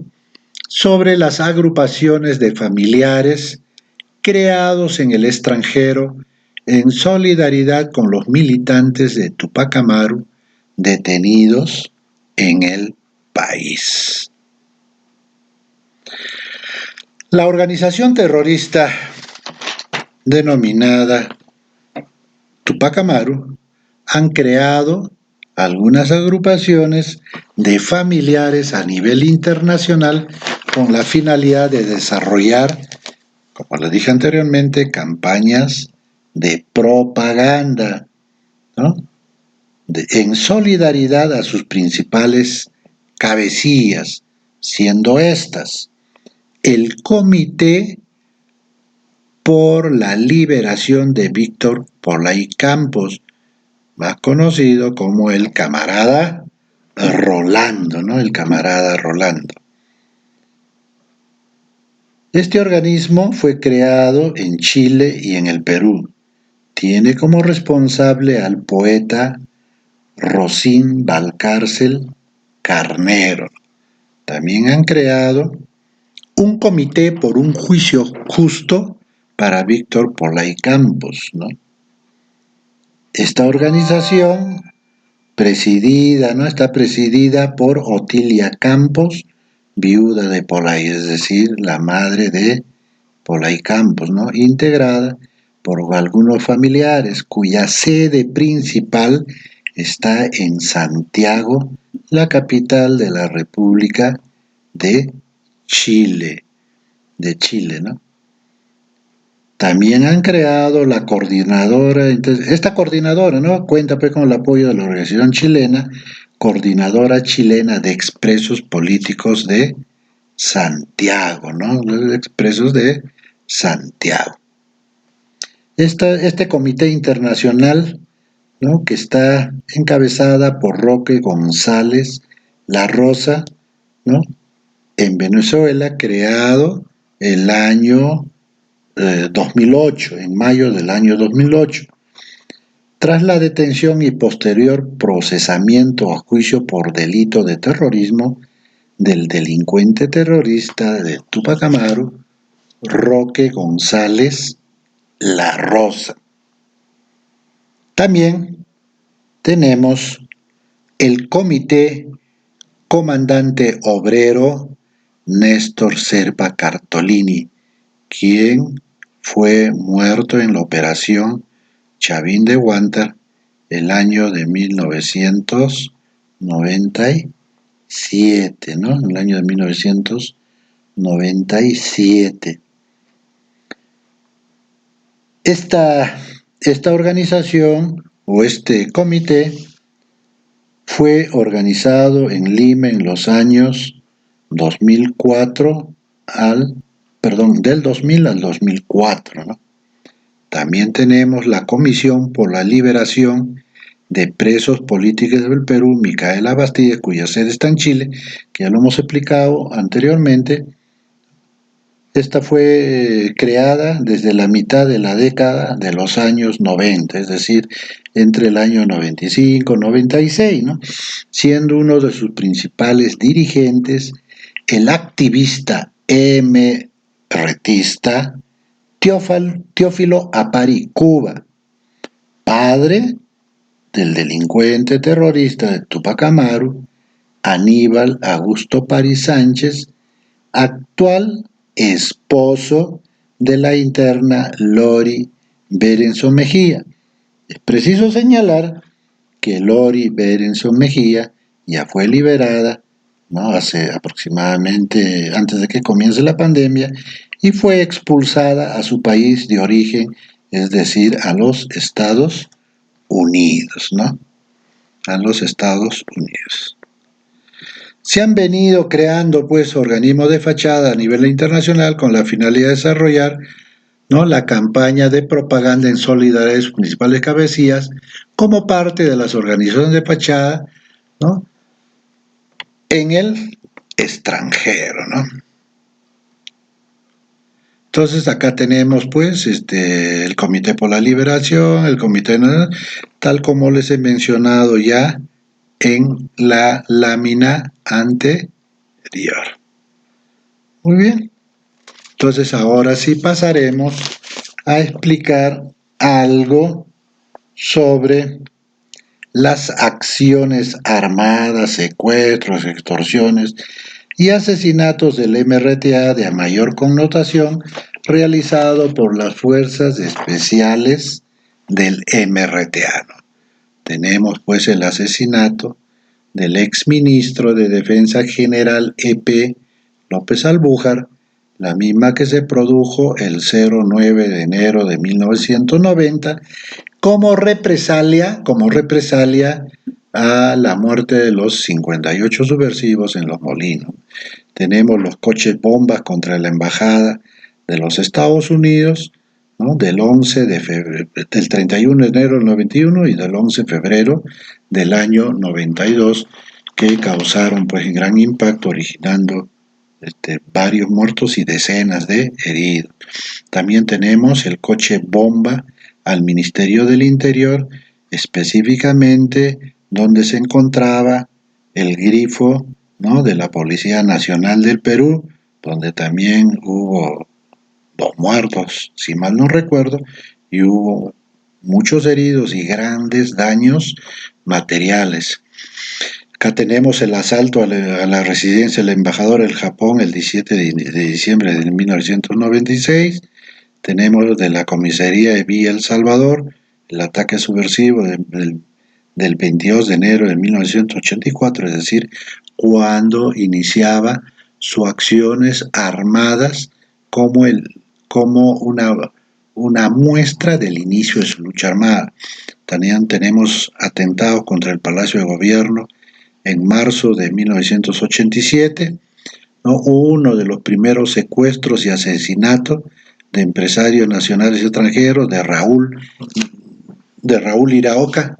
sobre las agrupaciones de familiares creados en el extranjero en solidaridad con los militantes de Tupac Amaru detenidos en el país. La organización terrorista denominada Tupac Amaru han creado algunas agrupaciones de familiares a nivel internacional con la finalidad de desarrollar, como les dije anteriormente, campañas de propaganda, ¿no? En solidaridad a sus principales cabecillas, siendo estas el Comité por la Liberación de Víctor Polay Campos, más conocido como el camarada Rolando, ¿no? El camarada Rolando. Este organismo fue creado en Chile y en el Perú. Tiene como responsable al poeta Rosín Valcárcel Carnero. También han creado un comité por un juicio justo para Víctor Polay Campos, ¿no? Esta organización está presidida por Otilia Campos, viuda de Polay, es decir, la madre de Polay Campos, ¿no? Integrada por algunos familiares cuya sede principal está en Santiago, la capital de la República de Chile, ¿no? También han creado la coordinadora, esta coordinadora, ¿no? Cuenta pues con el apoyo de la organización chilena, Coordinadora Chilena de Expresos Políticos de Santiago, ¿no? Los expresos de Santiago. Este comité internacional, ¿no? Que está encabezada por Roque González La Rosa, ¿no? En Venezuela, creado el año 2008, en mayo del año 2008, tras la detención y posterior procesamiento a juicio por delito de terrorismo del delincuente terrorista de Tupac Amaru, Roque González La Rosa. También tenemos el Comité Comandante Obrero Néstor Serpa Cartolini, quien fue muerto en la operación Chavín de Huántar el año de 1997, ¿no? En el año de 1997. Esta organización o este comité fue organizado en Lima en los años 2004 del 2000 al 2004, ¿no? También tenemos la Comisión por la Liberación de Presos Políticos del Perú, Micaela Bastida, cuya sede está en Chile, que ya lo hemos explicado anteriormente. Esta fue creada desde la mitad de la década de los años 90, es decir, entre el año 95 y 96, ¿no? Siendo uno de sus principales dirigentes el activista emeritista Teófilo Apari Cuba, padre del delincuente terrorista de Tupac Amaru, Aníbal Augusto París Sánchez, actual esposo de la interna Lori Berenson Mejía. Es preciso señalar que Lori Berenson Mejía ya fue liberada, ¿no?, hace aproximadamente antes de que comience la pandemia, y fue expulsada a su país de origen, es decir, a los Estados Unidos, ¿no? A los Estados Unidos. Se han venido creando, pues, organismos de fachada a nivel internacional con la finalidad de desarrollar, ¿no?, la campaña de propaganda en solidaridad de sus principales cabecillas como parte de las organizaciones de fachada, ¿no?, en el extranjero, ¿no? Entonces acá tenemos, pues, el Comité por la Liberación, el Comité, tal como les he mencionado ya en la lámina anterior. Muy bien. Entonces ahora sí pasaremos a explicar algo sobre las acciones armadas, secuestros, extorsiones y asesinatos del MRTA de mayor connotación realizado por las fuerzas especiales del MRTA. Tenemos pues el asesinato del exministro de Defensa General EP López Albújar, la misma que se produjo el 09 de enero de 1990 como represalia a la muerte de los 58 subversivos en Los Molinos. Tenemos los coches bombas contra la embajada de los Estados Unidos, ¿no?, del 31 de enero del 91 y del 11 de febrero del año 92, que causaron pues gran impacto, originando varios muertos y decenas de heridos. También tenemos el coche bomba al Ministerio del Interior, específicamente donde se encontraba el grifo, ¿no?, de la Policía Nacional del Perú, donde también hubo 2 muertos, si mal no recuerdo, y hubo muchos heridos y grandes daños materiales. Acá tenemos el asalto a la residencia del embajador del Japón el 17 de diciembre de 1996. Tenemos de la comisaría de Villa El Salvador, el ataque subversivo del 22 de enero de 1984, es decir, cuando iniciaba sus acciones armadas como una muestra del inicio de su lucha armada. También tenemos atentados contra el Palacio de Gobierno en marzo de 1987, ¿no?, uno de los primeros secuestros y asesinatos de empresarios nacionales y extranjeros de Raúl Iraoka,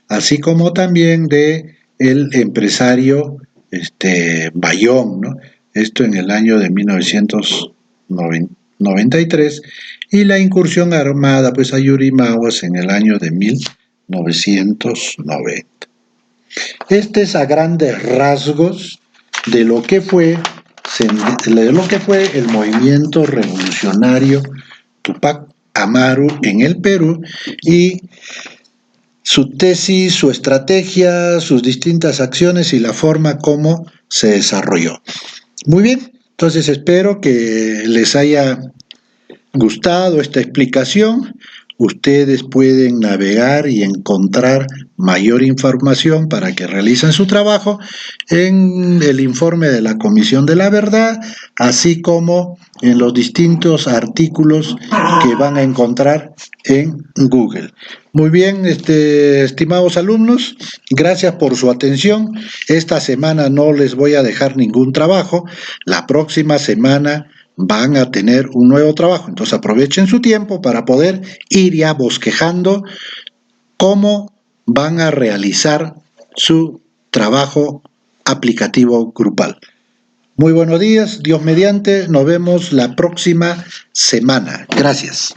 así como también de el empresario Bayón, ¿no?, esto en el año de 1993, y la incursión armada pues a Yurimaguas en el año de 1990. Este es a grandes rasgos de lo que fue el movimiento revolucionario Tupac Amaru en el Perú, y su tesis, su estrategia, sus distintas acciones y la forma como se desarrolló. Muy bien, entonces espero que les haya gustado esta explicación. Ustedes pueden navegar y encontrar mayor información para que realicen su trabajo en el informe de la Comisión de la Verdad, así como en los distintos artículos que van a encontrar en Google. Muy bien, estimados alumnos, gracias por su atención. Esta semana no les voy a dejar ningún trabajo. La próxima semana van a tener un nuevo trabajo, entonces aprovechen su tiempo para poder ir ya bosquejando cómo van a realizar su trabajo aplicativo grupal. Muy buenos días, Dios mediante, nos vemos la próxima semana. Gracias.